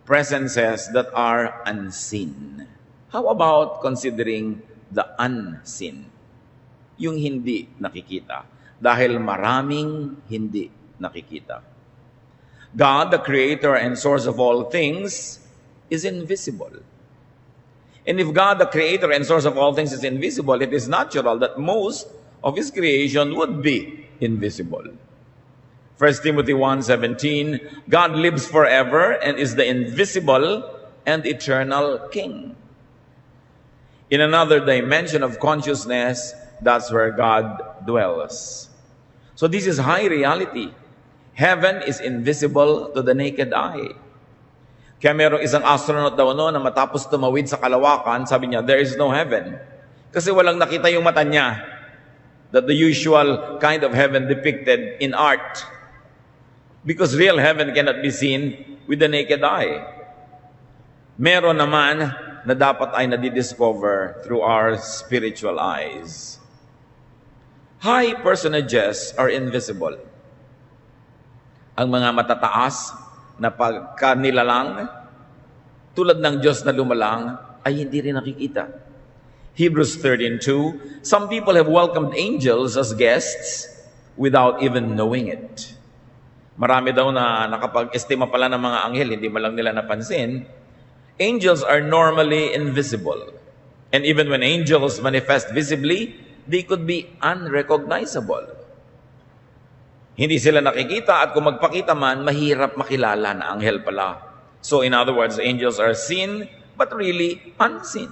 presences that are unseen. How about considering the unseen? Yung hindi nakikita. Dahil maraming hindi nakikita. God, the creator and source of all things, is invisible. And if God, the creator and source of all things, is invisible, it is natural that most of his creation would be invisible. 1 Timothy 1:17, God lives forever and is the invisible and eternal King. In another dimension of consciousness, that's where God dwells. So this is high reality. Heaven is invisible to the naked eye. Kaya merong isang astronaut daw na matapos tumawid sa kalawakan, sabi niya, there is no heaven. Kasi walang nakita yung mata niya. That the usual kind of heaven depicted in art. Because real heaven cannot be seen with the naked eye. Meron naman na dapat ay nadidiscover through our spiritual eyes. High personages are invisible. Ang mga matataas na pagkanilalang, tulad ng Diyos na lumalang, ay hindi rin nakikita. Hebrews 13:2, some people have welcomed angels as guests without even knowing it. Marami daw na nakapag-estima pala ng mga anghel, hindi man lang nila napansin. Angels are normally invisible. And even when angels manifest visibly, they could be unrecognizable. Hindi sila nakikita at kung magpakita man, mahirap makilala na anghel pala. So in other words, angels are seen but really unseen.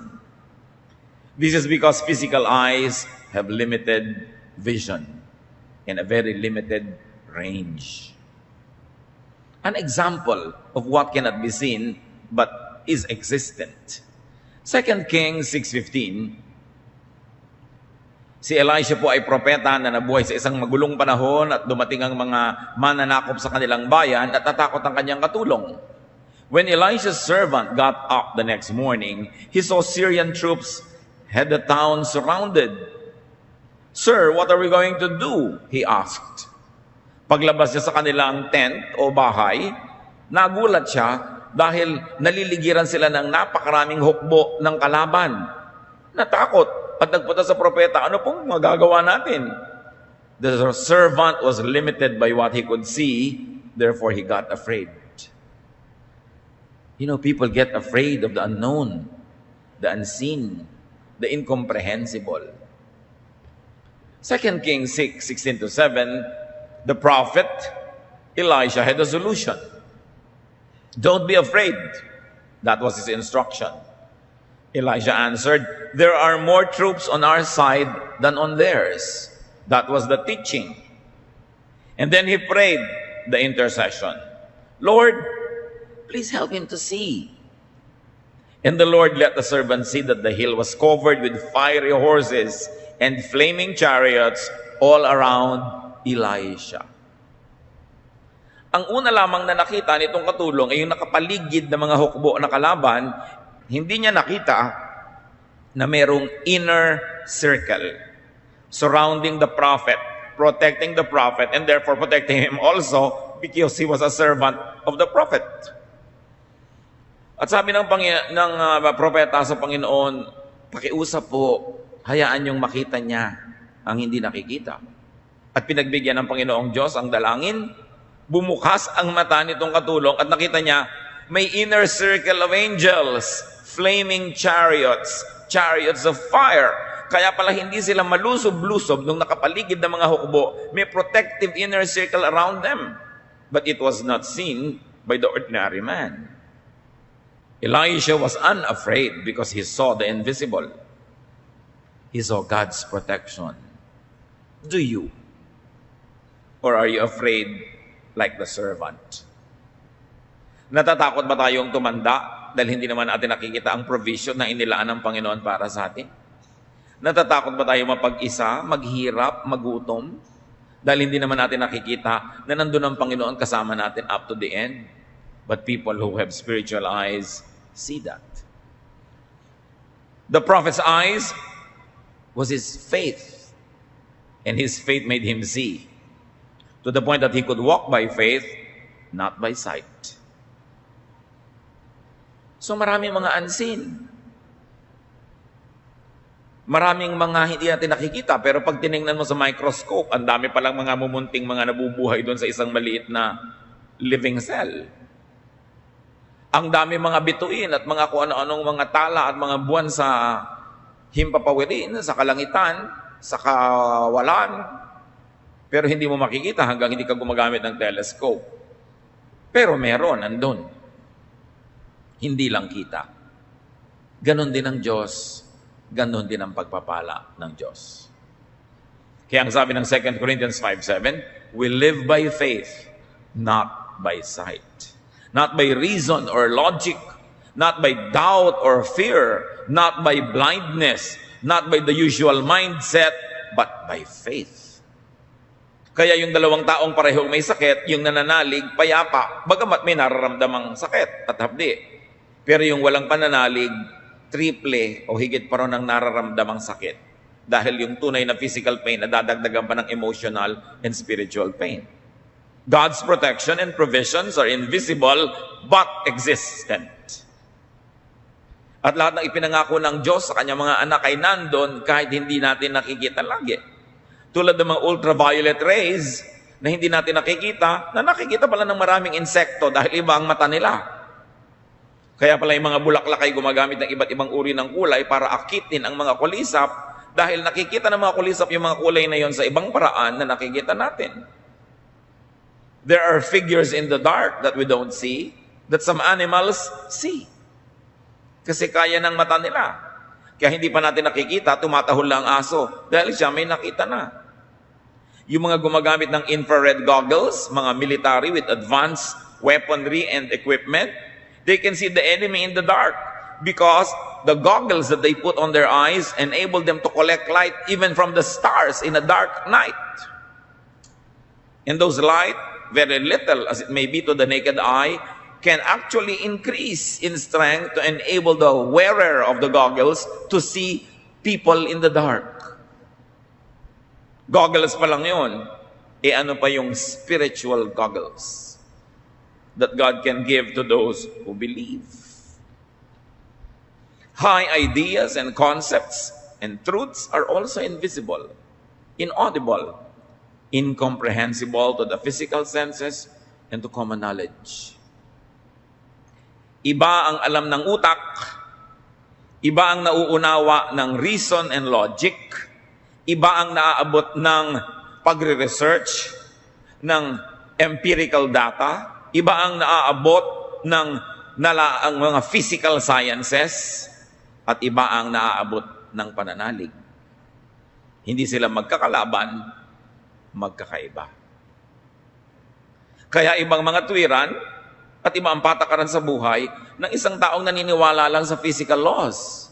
This is because physical eyes have limited vision and a very limited range. An example of what cannot be seen but is existent. 2 Kings 6:15, si Elisha po ay propeta na nabuhay sa isang magulong panahon at dumating ang mga mananakop sa kanilang bayan at natakot ang kanyang katulong. When Elisha's servant got up the next morning, he saw Syrian troops had the town surrounded. Sir, what are we going to do? He asked. Paglabas niya sa kanilang tent o bahay, nagulat siya dahil naliligiran sila ng napakaraming hukbo ng kalaban. Natakot at nagpunta sa propeta, ano pong magagawa natin? The servant was limited by what he could see, therefore he got afraid. You know, people get afraid of the unknown, the unseen, the incomprehensible. 2 Kings 6:16-7, the prophet Elisha had a solution. Don't be afraid. That was his instruction. Elijah answered, there are more troops on our side than on theirs. That was the teaching. And then he prayed the intercession. Lord, please help him to see. And the Lord let the servant see that the hill was covered with fiery horses and flaming chariots all around Elisha. Ang una lamang na nakita nitong katulong ay yung nakapaligid na mga hukbo na kalaban. Hindi niya nakita na mayroong inner circle surrounding the prophet, protecting the prophet, and therefore protecting him also because he was a servant of the prophet. At sabi ng propeta sa Panginoon, pakiusap po, hayaan niyong makita niya ang hindi nakikita. At pinagbigyan ng Panginoong Diyos ang dalangin, bumukas ang mata nitong katulong at nakita niya may inner circle of angels, flaming chariots, chariots of fire. Kaya pala hindi sila malusob-lusob nung nakapaligid ng mga hukbo. May protective inner circle around them. But it was not seen by the ordinary man. Elisha was unafraid because he saw the invisible. He saw God's protection. Do you? Or are you afraid like the servant? Natatakot ba tayong tumanda dahil hindi naman natin nakikita ang provision na inilaan ng Panginoon para sa atin? Natatakot ba tayo mapag-isa, maghirap, magutom dahil hindi naman natin nakikita na nandun ang Panginoon kasama natin up to the end? But people who have spiritual eyes see that. The prophet's eyes was his faith, and his faith made him see, to the point that he could walk by faith, not by sight. So maraming mga unseen. Maraming mga hindi natin nakikita, pero pag tiningnan mo sa microscope, ang dami palang mga mumunting mga nabubuhay doon sa isang maliit na living cell. Ang dami mga bituin at mga kung ano-anong mga tala at mga buwan sa himpapawirin, sa kalangitan, sa kawalan, pero hindi mo makikita hanggang hindi ka gumagamit ng telescope. Pero meron, nandun. Hindi lang kita. Ganon din ang Diyos. Ganon din ang pagpapala ng Diyos. Kaya ang sabi ng 2 Corinthians 5:7, we live by faith, not by sight. Not by reason or logic, not by doubt or fear, not by blindness, not by the usual mindset, but by faith. Kaya yung dalawang taong parehong may sakit, yung nananalig, payapa, bagamat may nararamdamang sakit at hapdi. Pero yung walang pananalig, triple o higit pa rin ang nararamdamang sakit. Dahil yung tunay na physical pain, nadadagdagan pa ng emotional and spiritual pain. God's protection and provisions are invisible but existent. At lahat ng ipinangako ng Diyos sa kanyang mga anak ay nandun kahit hindi natin nakikita lagi. Tulad ng mga ultraviolet rays na hindi natin nakikita, na nakikita pala ng maraming insekto dahil iba ang mata nila. Kaya pala yung mga bulaklak ay gumagamit ng iba't ibang uri ng kulay para akitin ang mga kulisap dahil nakikita ng mga kulisap yung mga kulay na yon sa ibang paraan na nakikita natin. There are figures in the dark that we don't see, that some animals see. Kasi kaya ng mata nila. Kaya hindi pa natin nakikita, tumatahol lang ang aso dahil siya may nakita na. Yung mga gumagamit ng infrared goggles, mga military with advanced weaponry and equipment, they can see the enemy in the dark because the goggles that they put on their eyes enable them to collect light even from the stars in a dark night. And those light, very little as it may be to the naked eye, can actually increase in strength to enable the wearer of the goggles to see people in the dark. Goggles pa lang yun. Ano pa yung spiritual goggles that God can give to those who believe. High ideas and concepts and truths are also invisible, inaudible, incomprehensible to the physical senses and to common knowledge. Iba ang alam ng utak, iba ang nauunawa ng reason and logic, iba ang naaabot ng pagre-research, ng empirical data, iba ang naaabot ng ang mga physical sciences, at iba ang naaabot ng pananalig. Hindi sila magkakalaban, magkakaiba. Kaya ibang mga tuwiran at iba ang patakaran sa buhay ng isang taong naniniwala lang sa physical laws.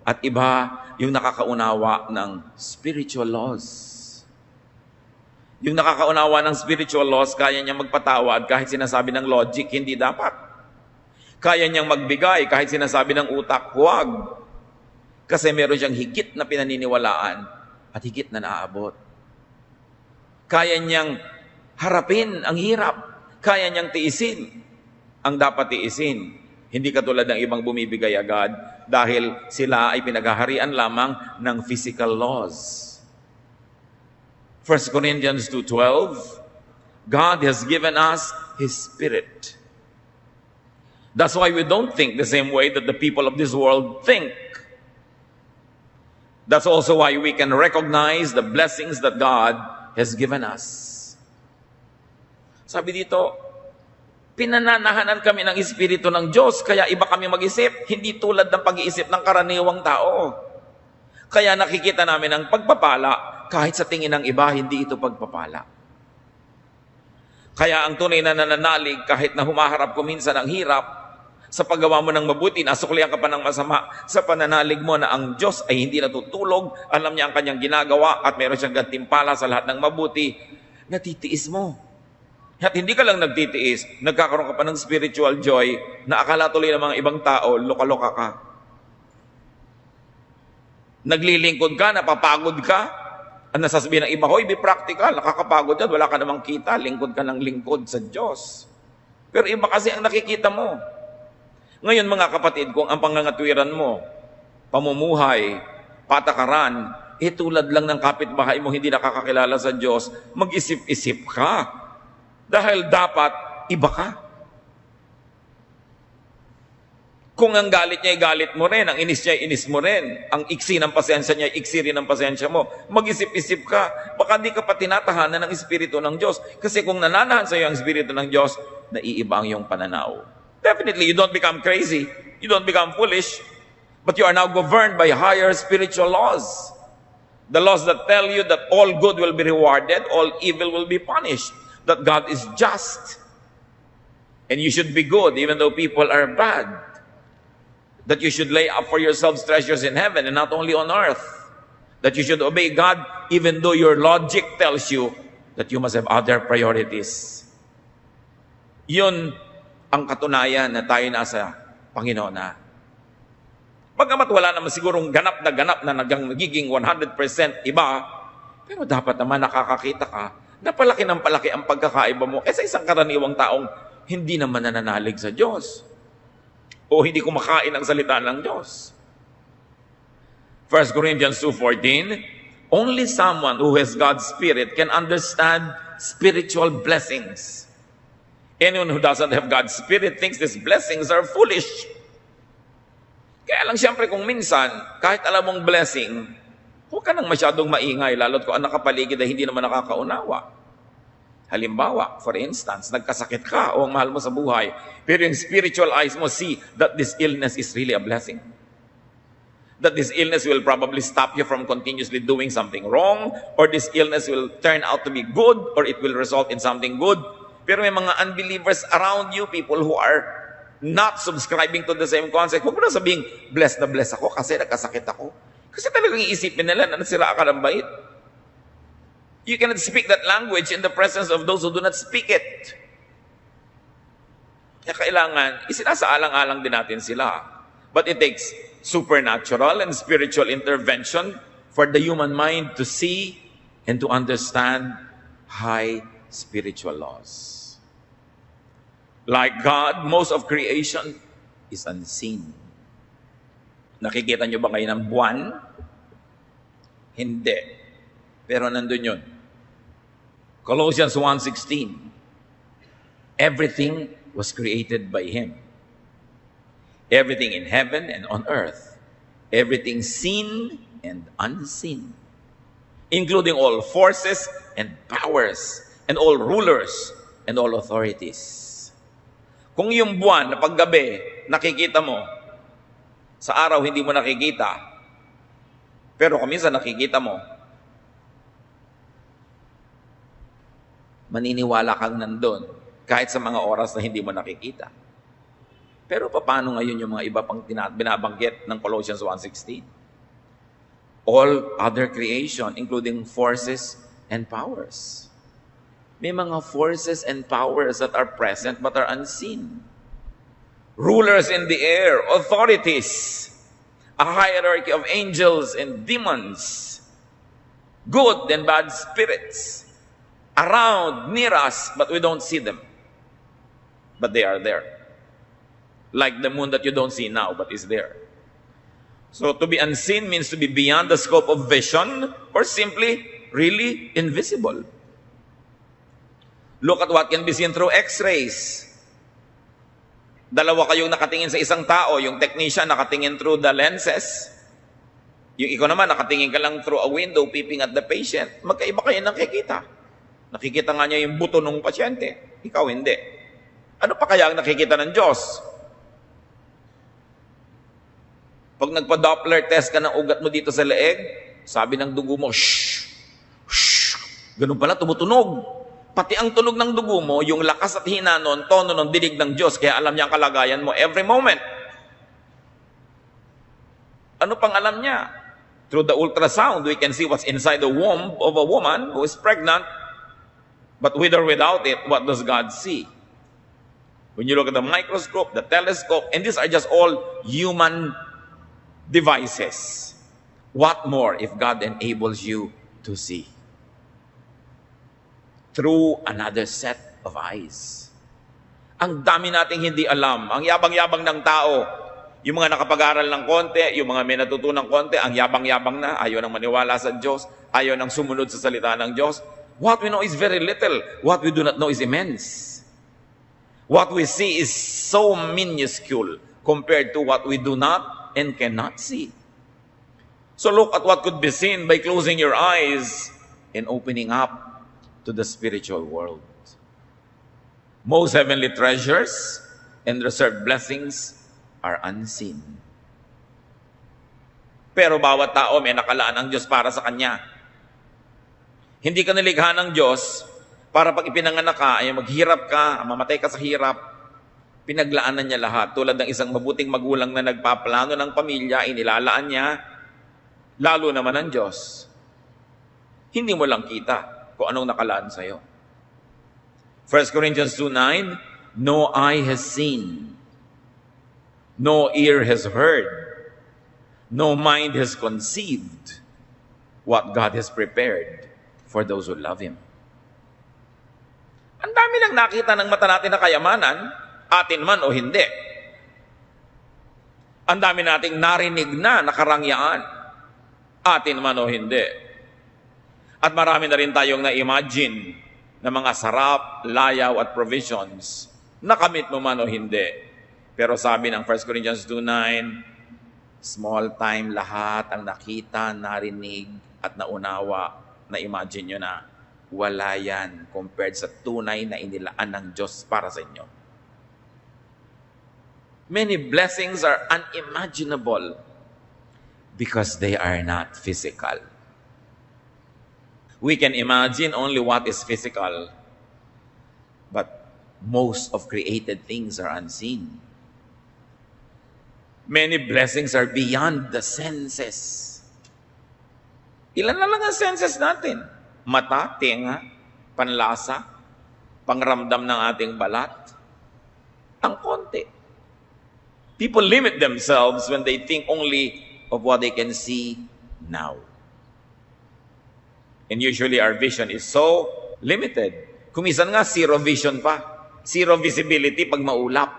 At iba yung nakakaunawa ng spiritual laws. Yung nakakaunawa ng spiritual laws, kaya niyang magpatawad kahit sinasabi ng logic, hindi dapat. Kaya niyang magbigay kahit sinasabi ng utak, huwag. Kasi meron siyang higit na pinaniniwalaan at higit na naaabot. Kaya niyang harapin ang hirap. Kaya niyang tiisin ang dapat tiisin. Hindi katulad ng ibang bumibigay agad dahil sila ay pinaghaharian lamang ng physical laws. 1 Corinthians 2:12, God has given us His Spirit. That's why we don't think the same way that the people of this world think. That's also why we can recognize the blessings that God has given us. Sabi dito, pinananahanan kami ng Espiritu ng Diyos, kaya iba kami mag-isip, hindi tulad ng pag-iisip ng karaniwang tao. Kaya nakikita namin ang pagpapala, kahit sa tingin ng iba, hindi ito pagpapala. Kaya ang tunay na nananalig, kahit na humaharap ko minsan ang hirap, sa paggawa mo ng mabuti, nasuklihan ka pa ng masama, sa pananalig mo na ang Diyos ay hindi natutulog, alam niya ang kanyang ginagawa, at meron siyang gantimpala sa lahat ng mabuti, natitiis mo. At hindi ka lang nagtitiis, nagkakaroon ka pa ng spiritual joy na akala tuloy ng mga ibang tao, loka-loka ka. Naglilingkod ka, napapagod ka, at nasasabihin ng iba, hoy, be practical, nakakapagod ka, wala ka namang kita, lingkod ka ng lingkod sa Diyos. Pero iba kasi ang nakikita mo. Ngayon mga kapatid, kung ang pangangatwiran mo, pamumuhay, patakaran, tulad lang ng kapitbahay mo hindi nakakakilala sa Diyos, mag-isip-isip ka. Dahil dapat iba ka. Kung ang galit niya ay galit mo rin, ang inis niya ay inis mo rin, ang iksi ng pasensya niya ay iksi rin ng pasensya mo, mag-isip-isip ka. Baka di ka pa tinatahanan ng Espiritu ng Diyos. Kasi kung nananahan sa iyo ang Espiritu ng Diyos, naiiba ang iyong pananaw. Definitely, you don't become crazy. You don't become foolish. But you are now governed by higher spiritual laws. The laws that tell you that all good will be rewarded, all evil will be punished. That God is just. And you should be good even though people are bad. That you should lay up for yourselves treasures in heaven and not only on earth. That you should obey God even though your logic tells you that you must have other priorities. Yun ang katunayan na tayo nasa Panginoon na. Bagamat wala naman sigurong ganap na nagiging 100% iba, pero dapat naman nakakakita ka na palaki ng palaki ang pagkakaiba mo kaysa isang karaniwang taong hindi naman nananalig sa Diyos o hindi kumakain ang salita ng Diyos. 1 Corinthians 2:14, only someone who has God's Spirit can understand spiritual blessings. Anyone who doesn't have God's Spirit thinks these blessings are foolish. Kaya lang siyempre kung minsan, kahit alam mong blessing, huwag ka nang masyadong maingay, lalo't kung ang nakapaligid ay hindi naman nakakaunawa. Halimbawa, for instance, nagkasakit ka o ang mahal mo sa buhay, pero yung spiritual eyes mo see that this illness is really a blessing. That this illness will probably stop you from continuously doing something wrong, or this illness will turn out to be good, or it will result in something good. Pero may mga unbelievers around you, people who are not subscribing to the same concept. Huwag mo na sabihing, blessed na blessed ako kasi nagkasakit ako. Kasi talagang iisipin nila na nasira ka ng bait. You cannot speak that language in the presence of those who do not speak it. Kaya kailangan, isinasaalang-alang din natin sila. But it takes supernatural and spiritual intervention for the human mind to see and to understand high spiritual laws. Like God, most of creation is unseen. Nakikita nyo ba kayo ng buwan? Hindi. Pero nandun yun. Colossians 1:16. Everything was created by Him. Everything in heaven and on earth. Everything seen and unseen. Including all forces and powers and all rulers and all authorities. Kung yung buwan na paggabi, nakikita mo, sa araw hindi mo nakikita, pero kung minsan nakikita mo, maniniwala kang nandun, kahit sa mga oras na hindi mo nakikita. Pero paano ngayon yung mga iba pang binabanggit ng Colossians 1:16? All other creation, including forces and powers. May mga forces and powers that are present but are unseen. Rulers in the air, authorities, a hierarchy of angels and demons, good and bad spirits, around, near us, but we don't see them. But they are there. Like the moon that you don't see now, but is there. So to be unseen means to be beyond the scope of vision or simply really invisible. Look at what can be seen through x-rays. Dalawa kayong nakatingin sa isang tao, yung technician nakatingin through the lenses, yung ikaw naman nakatingin ka lang through a window peeping at the patient. Magkaiba kayo nakikita. Nakikita nga niya yung buto ng pasyente, ikaw hindi. Ano pa kaya ang nakikita ng Diyos? Pag nagpa-Doppler test ka ng ugat mo dito sa leeg, sabi ng dugo mo, shh, shh, ganun pala, tumutunog. Pati ang tunog ng dugo mo, yung lakas at hina nun, tono ng dinig ng Diyos, kaya alam niya ang kalagayan mo every moment. Ano pang alam niya? Through the ultrasound, we can see what's inside the womb of a woman who is pregnant. But with or without it, what does God see? When you look at the microscope, the telescope, and these are just all human devices. What more if God enables you to see? Through another set of eyes. Ang dami nating hindi alam. Ang yabang-yabang ng tao. Yung mga nakapag-aral ng konti, yung mga may natutunang konti, ang yabang-yabang na, ayaw nang maniwala sa Diyos, ayaw nang sumunod sa salita ng Diyos. What we know is very little. What we do not know is immense. What we see is so minuscule compared to what we do not and cannot see. So look at what could be seen by closing your eyes and opening up to the spiritual world. Most heavenly treasures and reserved blessings are unseen. Pero bawat tao may nakalaan ng Diyos para sa kanya. Hindi ka nilikha ng Diyos para pag ipinanganak ka, ay maghirap ka, mamatay ka sa hirap. Pinaglaanan niya lahat. Tulad ng isang mabuting magulang na nagpaplano ng pamilya, inilalaan niya, lalo naman ang Diyos. Hindi mo lang kita kung anong nakalaan sa'yo. 1 Corinthians 2:9, no eye has seen, no ear has heard, no mind has conceived what God has prepared for those who love Him. Ang dami lang nakita ng mata natin na kayamanan, atin man o hindi. Ang dami nating narinig na karangyaan, atin man o hindi. At marami na rin tayong na-imagine na mga sarap, layaw at provisions, nakamit mo man o hindi. Pero sabi ng 1 Corinthians 2:9, small time lahat ang nakita, narinig at naunawa, na-imagine nyo na, wala yan compared sa tunay na inilaan ng Diyos para sa inyo. Many blessings are unimaginable because they are not physical. We can imagine only what is physical, but most of created things are unseen. Many blessings are beyond the senses. Ilan na lang ang senses natin? Mata, tenga, panlasa, pangramdam ng ating balat. Ang konti. People limit themselves when they think only of what they can see now. And usually our vision is so limited. Kumisan nga, zero vision pa. Zero visibility pag maulap.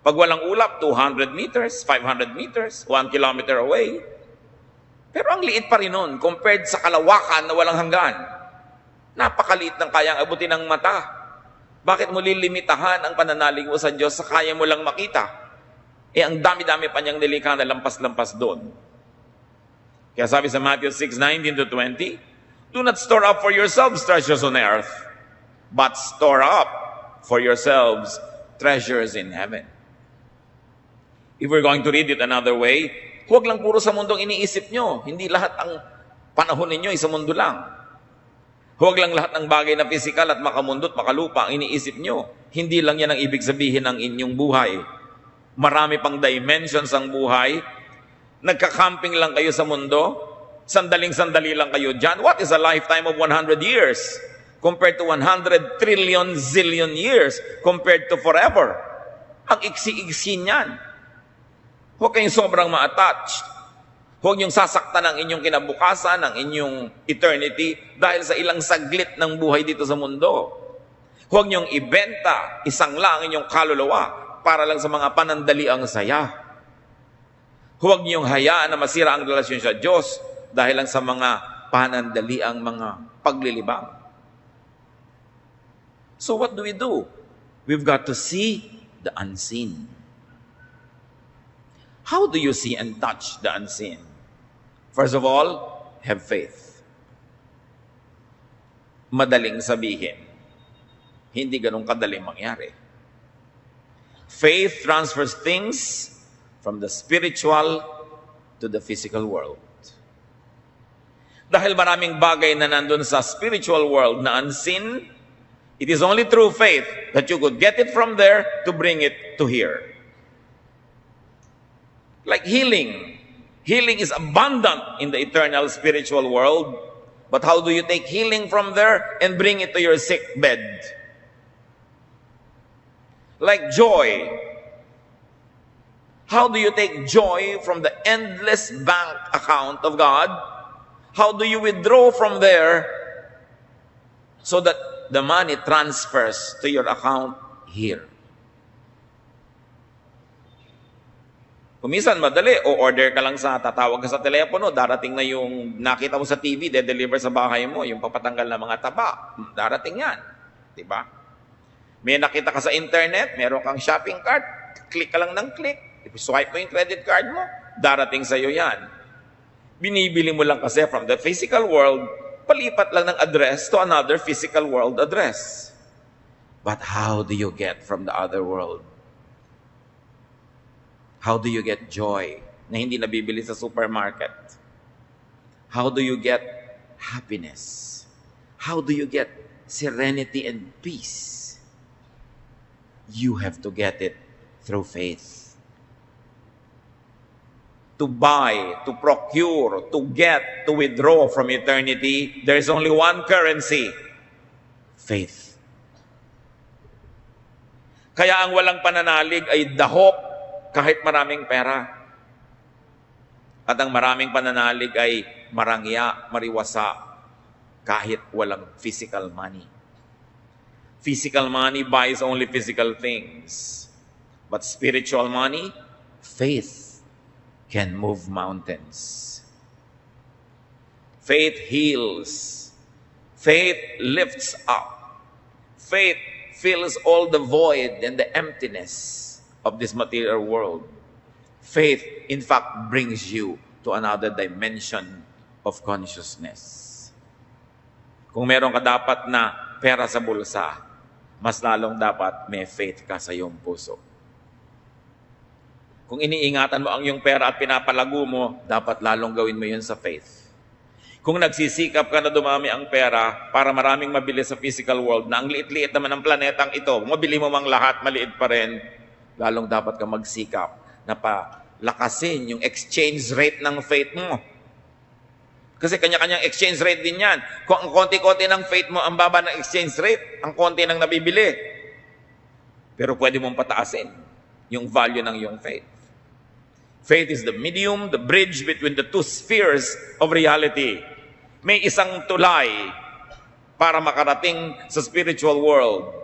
Pag walang ulap, 200 meters, 500 meters, 1 kilometer away. Pero ang liit pa rin nun compared sa kalawakan na walang hanggan. Napakaliit ng kayang abutin ng mata. Bakit mo lilimitahan ang pananalig mo sa Diyos sa kaya mo lang makita? Eh ang dami-dami pa niyang nilikha na lampas-lampas doon. Kaya sabi sa Matthew 6:19-20, do not store up for yourselves treasures on earth, but store up for yourselves treasures in heaven. If we're going to read it another way, huwag lang puro sa mundong iniisip nyo. Hindi lahat ang panahon ninyo ay sa mundo lang. Huwag lang lahat ng bagay na physical at makamundot, makalupa ang iniisip nyo. Hindi lang yan ang ibig sabihin ng inyong buhay. Marami pang dimensions ang buhay. Nagka-camping lang kayo sa mundo, sandaling-sandali lang kayo dyan. What is a lifetime of 100 years compared to 100 trillion zillion years compared to forever? Ang iksi-iksi niyan. Huwag kayong sobrang ma-attached. Huwag niyong sasaktan ang inyong kinabukasan, ang inyong eternity dahil sa ilang saglit ng buhay dito sa mundo. Huwag niyong ibenta, isang lang inyong kaluluwa para lang sa mga panandaliang saya. Huwag niyong hayaan na masira ang relasyon sa Diyos dahil lang sa mga panandaliang mga paglilibang. So what do? We've got to see the unseen. How do you see and touch the unseen? First of all, have faith. Madaling sabihin, hindi ganun kadaling mangyari. Faith transfers things from the spiritual to the physical world. Dahil maraming bagay na nandun sa spiritual world na unseen, it is only through faith that you could get it from there to bring it to here. Like healing. Healing is abundant in the eternal spiritual world. But how do you take healing from there and bring it to your sick bed? Like joy. How do you take joy from the endless bank account of God? How do you withdraw from there so that the money transfers to your account here. Kuminsan madali, o order ka lang tatawag ka sa telepono, darating na yung nakita mo sa TV, de-deliver sa bahay mo, yung papatanggal ng mga taba, darating yan. Diba? May nakita ka sa internet, meron kang shopping cart, click ka lang ng click, swipe mo yung credit card mo, darating sa'yo yan. Binibili mo lang kasi from the physical world, palipat lang ng address to another physical world address. But how do you get from the other world? How do you get joy na hindi nabibili sa supermarket? How do you get happiness? How do you get serenity and peace? You have to get it through faith. To buy, to procure, to get, to withdraw from eternity, there is only one currency: faith. Kaya ang walang pananalig ay dahok kahit maraming pera. At ang maraming pananalig ay marangya, mariwasa, kahit walang physical money. Physical money buys only physical things. But spiritual money, faith, can move mountains. Faith heals. Faith lifts up. Faith fills all the void and the emptiness of this material world. Faith, in fact, brings you to another dimension of consciousness. Kung meron ka dapat na pera sa bulsa, mas lalong dapat may faith ka sa iyong puso. Kung iniingatan mo ang iyong pera at pinapalago mo, dapat lalong gawin mo yun sa faith. Kung nagsisikap ka na dumami ang pera para maraming mabili sa physical world, na ang liit-liit naman ng planetang ito, mabili mo mang lahat, maliit pa rin, lalong dapat ka magsikap na palakasin yung exchange rate ng faith mo. Kasi kanya-kanyang exchange rate din yan. Kung ang konti-konti ng faith mo, ang baba ng exchange rate, ang konti ng nabibili. Pero pwede mong pataasin yung value ng iyong faith. Faith is the medium, the bridge between the two spheres of reality. May isang tulay para makarating sa spiritual world,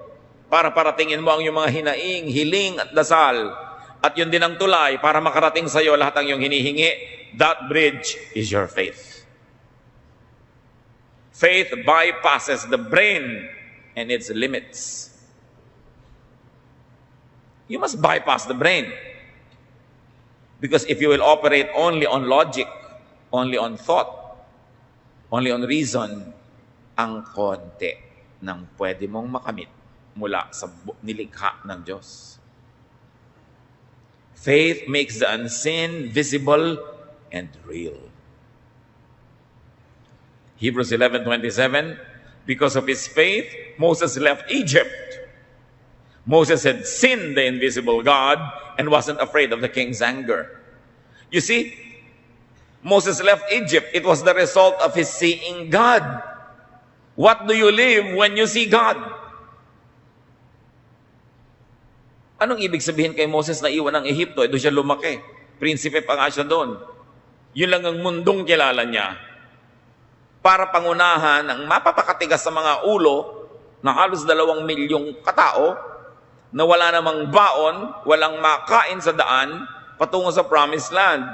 para paratingin mo ang iyong mga hinaing, hiling at dasal. At yun din ang tulay para makarating sa iyo lahat ang iyong hinihingi. That bridge is your faith. Faith bypasses the brain and its limits. You must bypass the brain. Because if you will operate only on logic, only on thought, only on reason, ang konti ng pwede mong makamit mula sa nilikha ng Diyos. Faith makes the unseen visible and real. Hebrews 11:27, because of his faith, Moses left Egypt. Moses had seen the invisible God and wasn't afraid of the king's anger. You see, Moses left Egypt. It was the result of his seeing God. What do you live when you see God? Anong ibig sabihin kay Moses na iwan ng Ehipto? Doon siya lumaki. Prinsipe pa nga siya doon. Yun lang ang mundong kilala niya. Para pangunahan ang mapapakatigas sa mga ulo na halos 2 milyong katao na wala namang baon, walang makain sa daan, patungo sa promised land.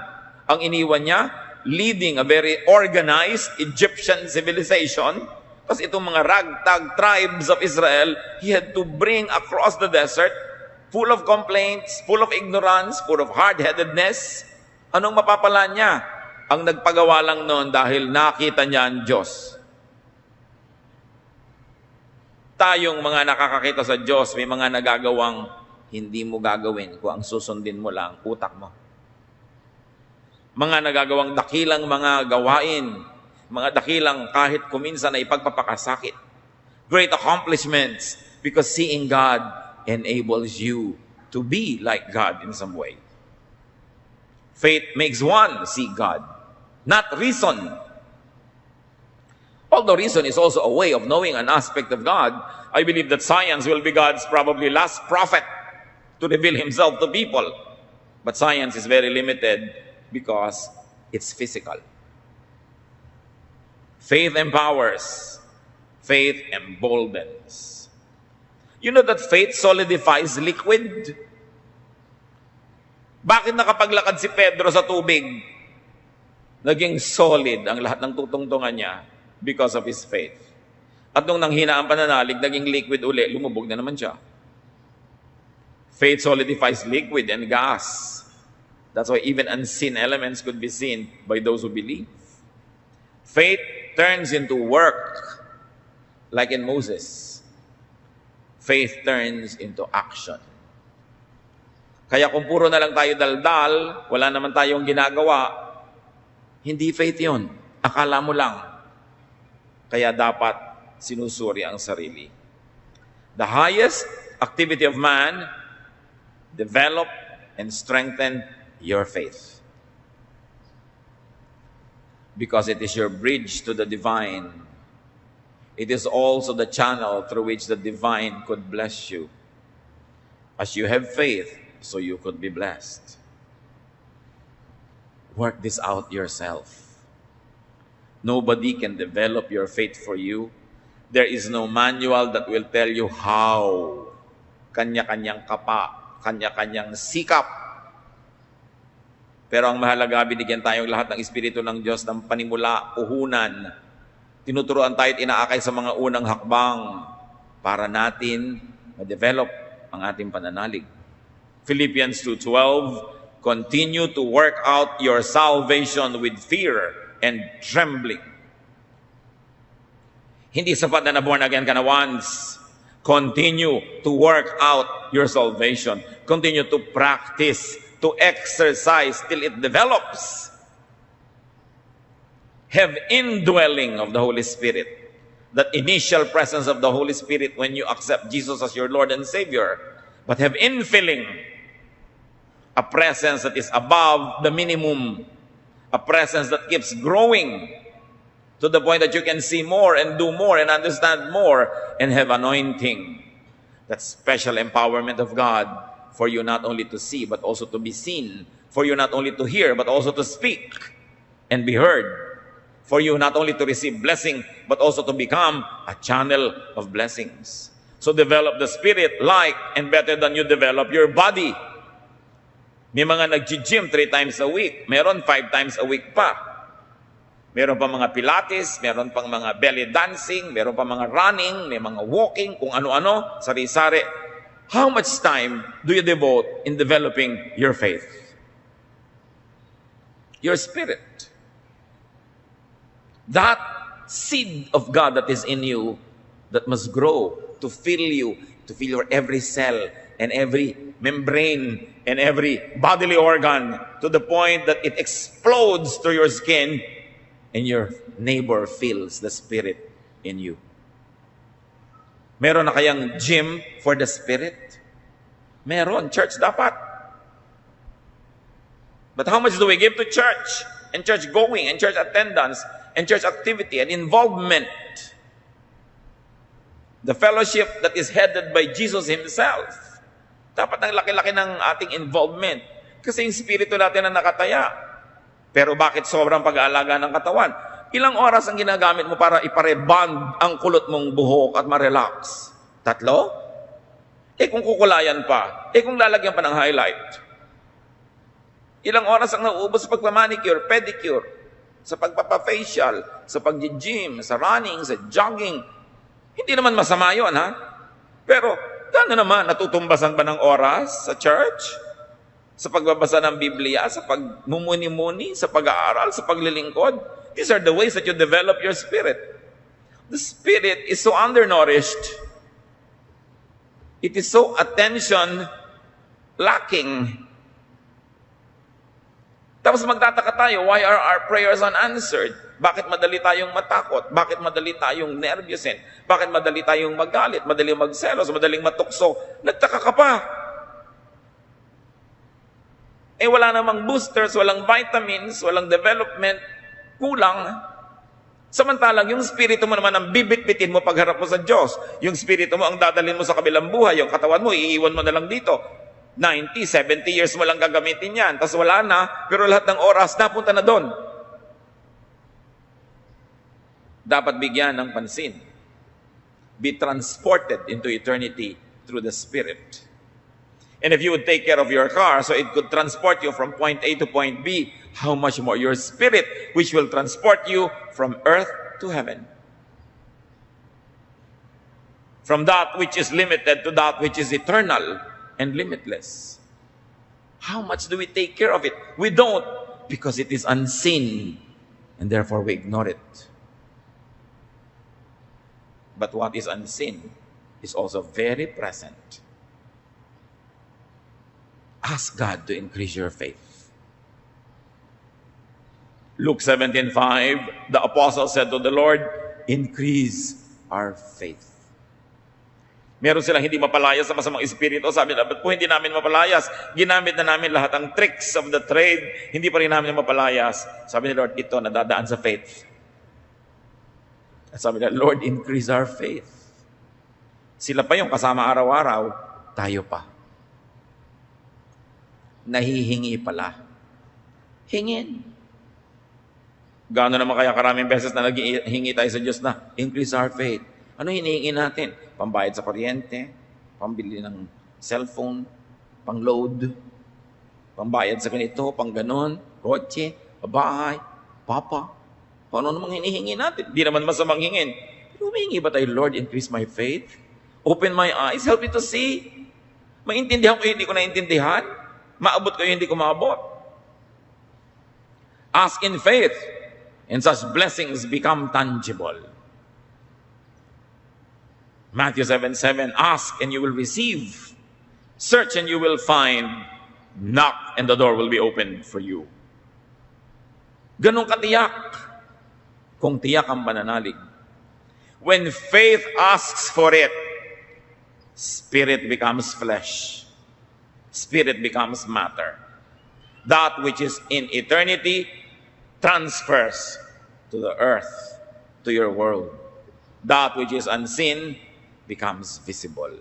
Ang iniwan niya, leading a very organized Egyptian civilization, kasi itong mga ragtag tribes of Israel, he had to bring across the desert, full of complaints, full of ignorance, full of hard-headedness. Anong mapapala niya? Ang nagpagawa lang noon dahil nakita niya ang Diyos. Tayong mga nakakakita sa Diyos, may mga nagagawang hindi mo gagawin kung ang susundin mo lang utak mo. Mga nagagawang dakilang mga gawain, mga dakilang kahit kuminsan na ipagpapakasakit. Great accomplishments because seeing God enables you to be like God in some way. Faith makes one see God, not reason. Although reason is also a way of knowing an aspect of God, I believe that science will be God's probably last prophet to reveal himself to people. But science is very limited because it's physical. Faith empowers. Faith emboldens. You know that faith solidifies liquid? Bakit nakapaglakad si Pedro sa tubig? Naging solid ang lahat ng tutungtungan niya because of his faith. At nung nanghina ang pananalig, naging liquid uli, lumubog na naman siya. Faith solidifies liquid and gas. That's why even unseen elements could be seen by those who believe. Faith turns into work, like in Moses. Faith turns into action. Kaya kung puro na lang tayo daldal, wala naman tayong ginagawa, hindi faith yun. Akala mo lang. Kaya dapat sinusuri ang sarili. The highest activity of man, develop and strengthen your faith. Because it is your bridge to the divine. It is also the channel through which the divine could bless you. As you have faith, so you could be blessed. Work this out yourself. Nobody can develop your faith for you. There is no manual that will tell you how. Kanya-kanyang kapa, kanya-kanyang sikap. Pero ang mahalaga, binigyan tayong lahat ng Espiritu ng Diyos ng panimula, puhunan. Tinuturuan tayo at inaakay sa mga unang hakbang para natin ma-develop ang ating pananalig. Philippians 2:12, continue to work out your salvation with fear and trembling. Hindi sapat na born again ka na once. Continue to work out your salvation. Continue to practice, to exercise till it develops. Have indwelling of the Holy Spirit. That initial presence of the Holy Spirit when you accept Jesus as your Lord and Savior. But have infilling. A presence that is above the minimum. A presence that keeps growing to the point that you can see more and do more and understand more and have anointing. That special empowerment of God for you not only to see but also to be seen. For you not only to hear but also to speak and be heard. For you not only to receive blessing, but also to become a channel of blessings. So develop the spirit like and better than you develop your body. May mga nag-gym 3 times a week. Meron 5 times a week pa. Meron pa mga pilates, meron pang mga belly dancing, meron pa mga running, may mga walking, kung ano-ano, sari-sari. How much time do you devote in developing your faith? Your spirit. That seed of God that is in you, that must grow to fill you, to fill your every cell and every membrane and every bodily organ to the point that it explodes through your skin and your neighbor feels the Spirit in you. Meron na kayang gym for the Spirit? Meron. Church dapat. But how much do we give to church? And church going, and church attendance, and church activity, and involvement? The fellowship that is headed by Jesus Himself. Dapat ang laki-laki ng ating involvement. Kasi yung spirito natin ang nakataya. Pero bakit sobrang pag-aalaga ng katawan? Ilang oras ang ginagamit mo para ipareband ang kulot mong buhok at ma-relax? 3? Kung kukulayan pa, kung lalagyan pa ng highlight. Ilang oras ang nauubos sa pagpamanicure, pedicure, sa pagpapafacial, sa pag-gym, sa running, sa jogging. Hindi naman masama yun, ha? Pero, gaano naman, natutumbasan ba ng oras sa church? Sa pagbabasa ng Biblia, sa pagmumuni-muni, sa pag-aaral, sa paglilingkod? These are the ways that you develop your spirit. The spirit is so undernourished. It is so attention lacking. Tapos magtataka tayo, why are our prayers unanswered? Bakit madali tayong matakot? Bakit madali tayong nervyusin? Bakit madali tayong magalit? Madaling magselos? Madaling matukso? Nagtaka ka pa. Wala namang boosters, walang vitamins, walang development, kulang. Samantalang yung spirito mo naman ang bibit-bitin mo pagharap mo sa Diyos. Yung spirito mo ang dadalhin mo sa kabilang buhay. Yung katawan mo, iiwan mo na lang dito. 90, 70 years mo lang gagamitin yan. Tapos wala na, pero lahat ng oras napunta na doon. Dapat bigyan ng pansin. Be transported into eternity through the Spirit. And if you would take care of your car so it could transport you from point A to point B, how much more your spirit, which will transport you from earth to heaven. From that which is limited to that which is eternal and limitless. How much do we take care of it? We don't, because it is unseen, and therefore we ignore it. But what is unseen is also very present. Ask God to increase your faith. Luke 17:5, the apostle said to the Lord, increase our faith. Meron silang hindi mapalayas sa masamang espiritu. Sabi na, ba't po hindi namin mapalayas? Ginamit na namin lahat ang tricks of the trade. Hindi pa rin namin mapalayas. Sabi ni Lord, ito nadadaan sa faith. At sabi na, Lord, increase our faith. Sila pa yung kasama araw-araw, tayo pa. Nahihingi pala. Hingin. Gaano naman kaya karaming beses na naghihingi tayo sa Diyos na, increase our faith. Ano hinihingi natin? Pambayad sa kuryente, pambili ng cellphone, pang-load, pambayad sa ganito, pang ganon, kotse, bahay, papa. Ano namang hinihingi natin? Di naman masamang hingin. Pero humihingi ba tayo, Lord, increase my faith? Open my eyes, help me to see. Maintindihan ko yung hindi ko naintindihan. Maabot ko yung hindi ko maabot. Ask in faith, and such blessings become tangible. Matthew 7:7, ask and you will receive. Search and you will find. Knock and the door will be opened for you. Ganun katiyak. Kung tiyak ang pananalig. When faith asks for it, spirit becomes flesh. Spirit becomes matter. That which is in eternity transfers to the earth, to your world. That which is unseen becomes visible.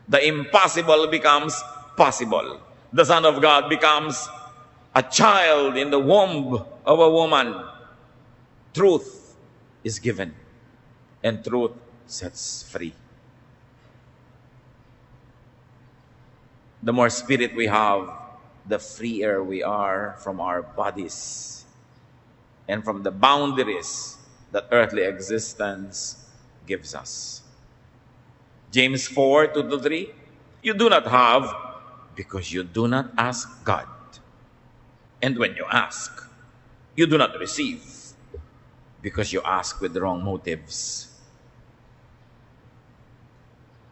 The impossible becomes possible. The Son of God becomes a child in the womb of a woman. Truth is given, and truth sets free. The more spirit we have, the freer we are from our bodies and from the boundaries that earthly existence gives us. James 4:2-3, you do not have because you do not ask God. And when you ask, you do not receive because you ask with wrong motives.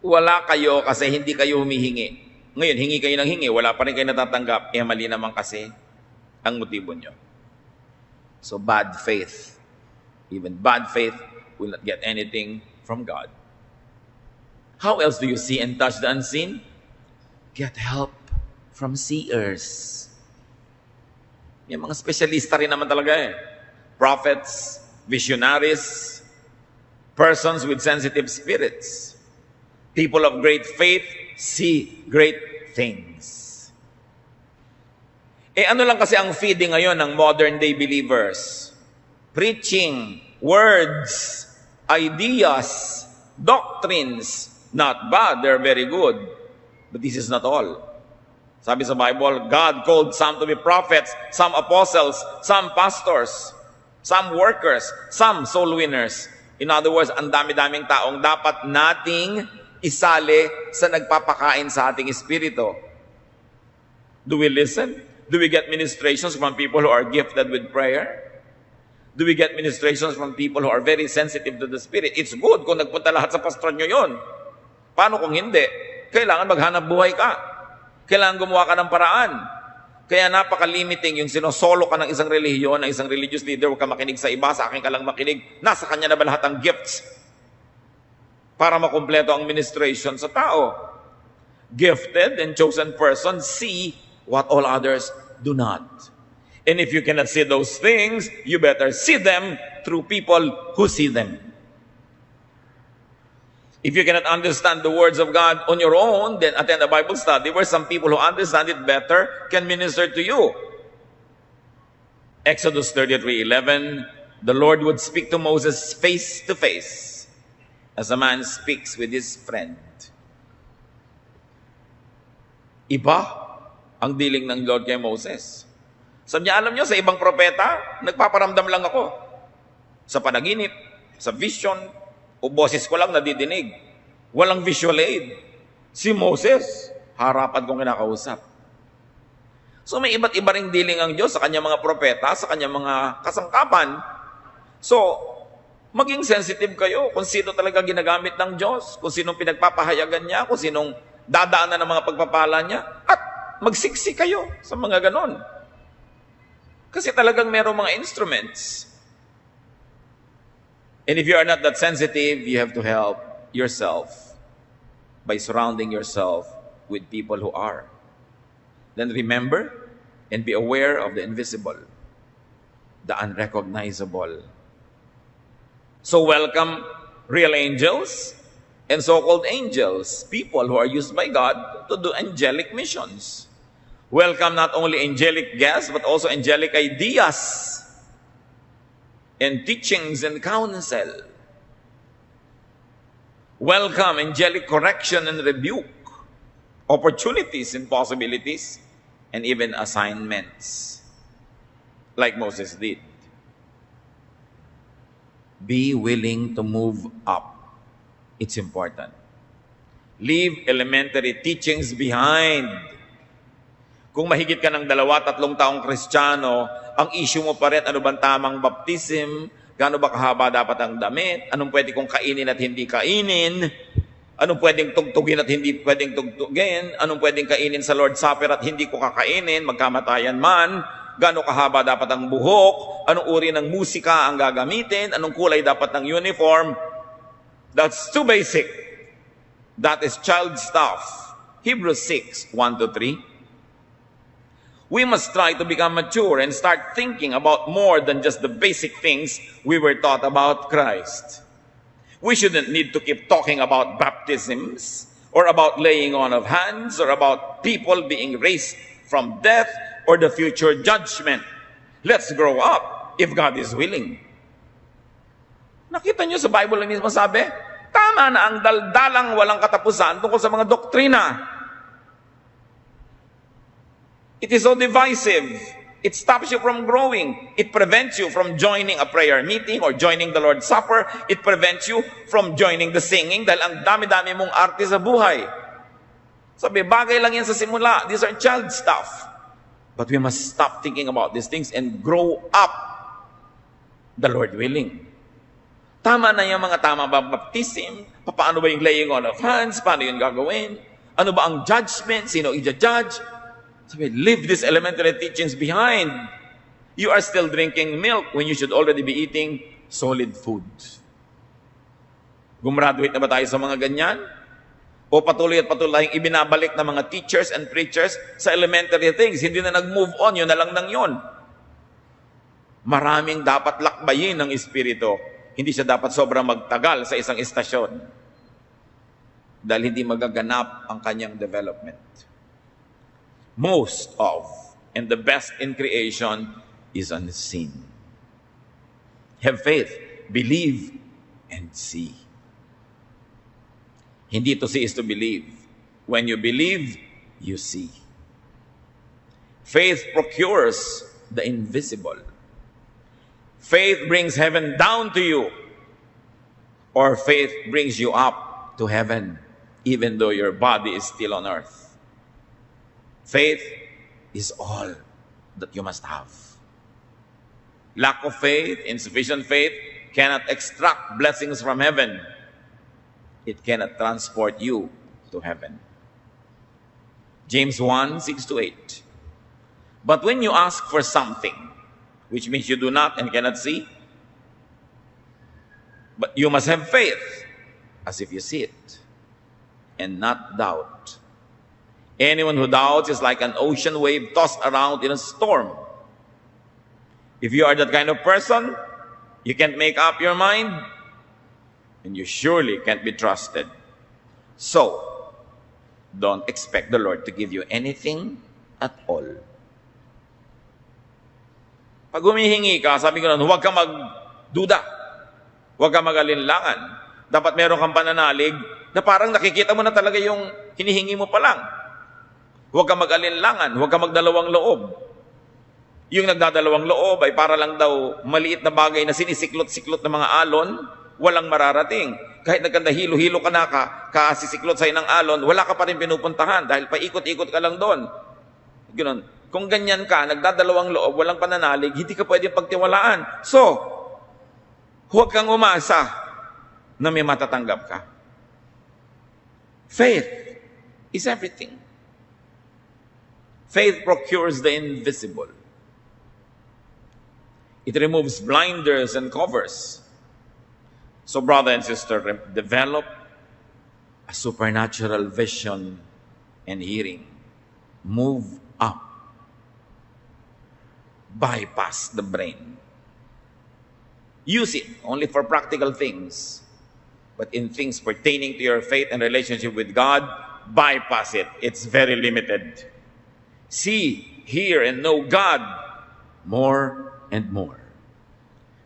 Wala kayo kasi hindi kayo humihingi. Ngayon, hingi kayo ng hingi, wala pa rin kayo natatanggap, mali naman kasi ang motibo nyo. So bad faith, even bad faith will not get anything from God. How else do you see and touch the unseen? Get help from seers. Yung mga specialista rin naman talaga eh. Prophets, visionaries, persons with sensitive spirits. People of great faith see great things. Ano lang kasi ang feeding ngayon ng modern day believers? Preaching, words, ideas, doctrines. Not bad, they're very good. But this is not all. Sabi sa Bible, God called some to be prophets, some apostles, some pastors, some workers, some soul winners. In other words, ang dami-daming taong dapat nating isali sa nagpapakain sa ating espiritu. Do we listen? Do we get ministrations from people who are gifted with prayer? Do we get ministrations from people who are very sensitive to the Spirit? It's good kung nagpunta lahat sa pastor nyo yun. Paano kung hindi? Kailangan maghanap buhay ka. Kailangan gumawa ka ng paraan. Kaya napaka-limiting yung sinosolo ka ng isang relihiyon, ng isang religious leader, huwag ka makinig sa iba, sa akin ka lang makinig. Nasa kanya na ba lahat ang gifts para makumpleto ang ministration sa tao? Gifted and chosen persons see what all others do not. And if you cannot see those things, you better see them through people who see them. If you cannot understand the words of God on your own, then attend a Bible study where some people who understand it better can minister to you. Exodus 33:11, the Lord would speak to Moses face to face as a man speaks with his friend. Iba ang dealing ng Lord kay Moses. Sabi niya, alam niyo, sa ibang propeta, nagpaparamdam lang ako. Sa panaginip, sa vision, o boses ko lang nadidinig. Walang visual aid. Si Moses, harapan kong kinakausap. So may iba't iba ring dealing ang Diyos sa kanyang mga propeta, sa kanyang mga kasangkapan. So, maging sensitive kayo kung sino talaga ginagamit ng Diyos, kung sinong pinagpapahayagan niya, kung sinong dadaanan ng mga pagpapala niya, at magsiksi kayo sa mga ganon. Kasi talagang merong mga instruments. And if you are not that sensitive, you have to help yourself by surrounding yourself with people who are. Then remember and be aware of the invisible, the unrecognizable. So welcome real angels and so-called angels, people who are used by God to do angelic missions. Welcome not only angelic guests, but also angelic ideas and teachings and counsel. Welcome angelic correction and rebuke, opportunities and possibilities, and even assignments, like Moses did. Be willing to move up. It's important. Leave elementary teachings behind. Kung mahigit ka ng 2-3 taong Kristiyano, ang issue mo pa rin, ano bang tamang baptism, gaano ba kahaba dapat ang damit, anong pwede kong kainin at hindi kainin, anong pwedeng tugtugin at hindi pwedeng tugtugin, anong pwedeng kainin sa Lord's Supper at hindi ko kakainin, magkamatayan man, gaano kahaba dapat ang buhok, anong uri ng musika ang gagamitin, anong kulay dapat ng uniform. That's too basic. That is child stuff. Hebrews 6:1-3. We must try to become mature and start thinking about more than just the basic things we were taught about Christ. We shouldn't need to keep talking about baptisms or about laying on of hands or about people being raised from death or the future judgment. Let's grow up if God is willing. Nakita niyo sa Bible ang mismo sabi, tama na ang daldalang walang katapusan tungkol sa mga doktrina. It is so divisive. It stops you from growing. It prevents you from joining a prayer meeting or joining the Lord's Supper. It prevents you from joining the singing dahil ang dami-dami mong arte sa buhay. Sabi, bagay lang yan sa simula. These are child stuff. But we must stop thinking about these things and grow up, the Lord willing. Tama na yung mga tama ba baptism? Paano ba yung laying on of hands? Paano yung gagawin? Ano ba ang judgment? Sino i-judge? Sabi, leave these elementary teachings behind. You are still drinking milk when you should already be eating solid food. Gumraduate na ba tayo sa mga ganyan? O patuloy at patuloy tayong ibinabalik ng mga teachers and preachers sa elementary things? Hindi na nag-move on, yun na lang ng yun. Maraming dapat lakbayin ng Espiritu. Hindi siya dapat sobrang magtagal sa isang istasyon. Dahil hindi magaganap ang kanyang development. Most of and the best in creation is unseen. Have faith, believe, and see. Hindi to see is to believe. When you believe, you see. Faith procures the invisible. Faith brings heaven down to you. Or faith brings you up to heaven, even though your body is still on earth. Faith is all that you must have. Lack of faith, insufficient faith, cannot extract blessings from heaven. It cannot transport you to heaven. James 1:6-8. But when you ask for something, which means you do not and cannot see, but you must have faith as if you see it, and not doubt. Anyone who doubts is like an ocean wave tossed around in a storm. If you are that kind of person, you can't make up your mind, and you surely can't be trusted. So, don't expect the Lord to give you anything at all. Pag humihingi ka, sabi ko nun, huwag kang magduda. Huwag kang mag-alinlangan. Dapat meron kang pananalig na parang nakikita mo na talaga yung hinihingi mo pa lang. Huwag kang mag-alinlangan, huwag kang magdalawang loob. Yung nagdadalawang loob ay para lang daw maliit na bagay na sinisiklot-siklot ng mga alon, walang mararating. Kahit nagkandahilo-hilo ka na kasisiklot sa'yo ng alon, wala ka pa rin pinupuntahan dahil paikot-ikot ka lang doon. Ganun. Kung ganyan ka, nagdadalawang loob, walang pananalig, hindi ka pwede pagtiwalaan. So, huwag kang umasa na may matatanggap ka. Faith is everything. Faith procures the invisible. It removes blinders and covers. So, brother and sister, develop a supernatural vision and hearing. Move up. Bypass the brain. Use it only for practical things. But in things pertaining to your faith and relationship with God, bypass it. It's very limited. See, hear, and know God more and more.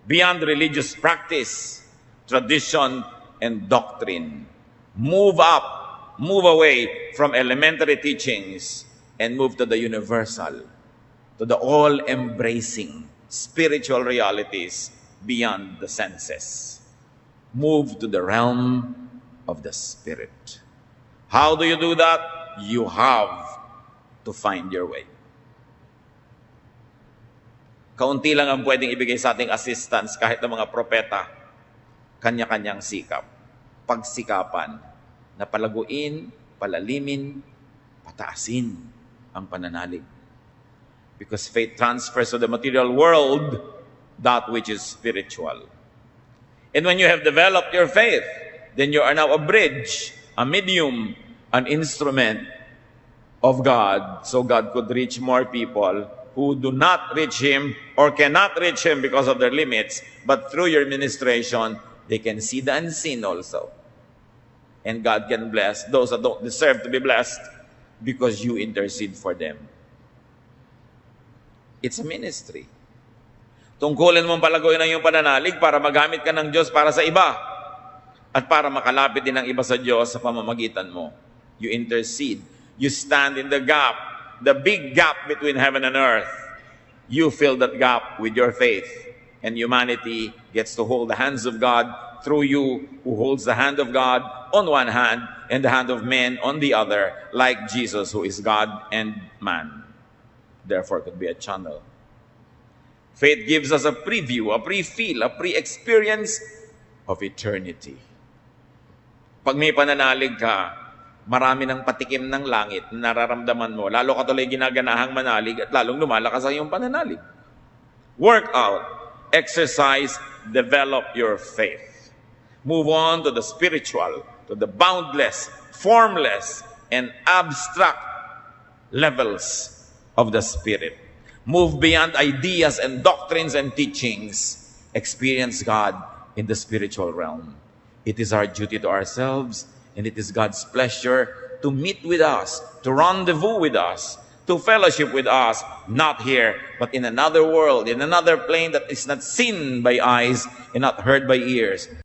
Beyond religious practice, tradition, and doctrine. Move up, move away from elementary teachings, and move to the universal, to the all-embracing spiritual realities beyond the senses. Move to the realm of the Spirit. How do you do that? You have to find your way. Kaunti lang ang pwedeng ibigay sa ating assistance kahit ng mga propeta, kanya-kanyang sikap. Pagsikapan na palaguin, palalimin, pataasin ang pananalig. Because faith transfers to the material world that which is spiritual. And when you have developed your faith, then you are now a bridge, a medium, an instrument of God, so God could reach more people who do not reach Him or cannot reach Him because of their limits, but through your ministration, they can see the unseen also. And God can bless those that don't deserve to be blessed because you intercede for them. It's a ministry. Tungkulin mong palaguin ang iyong pananalig para magamit ka ng Diyos para sa iba at para makalapit din ang iba sa Diyos sa pamamagitan mo. You intercede. You stand in the gap, the big gap between heaven and earth. You fill that gap with your faith, and humanity gets to hold the hands of God through you, who holds the hand of God on one hand and the hand of man on the other, like Jesus, who is God and man. Therefore, could be a channel. Faith gives us a preview, a pre-feel, a pre-experience of eternity. Pag may pananalig ka, marami ng patikim ng langit na nararamdaman mo. Lalo ka tuloy ginaganahang manalig at lalong lumalakas ang iyong pananalig. Work out, exercise, develop your faith. Move on to the spiritual, to the boundless, formless, and abstract levels of the Spirit. Move beyond ideas and doctrines and teachings. Experience God in the spiritual realm. It is our duty to ourselves, and it is God's pleasure to meet with us, to rendezvous with us, to fellowship with us, not here, but in another world, in another plane that is not seen by eyes and not heard by ears.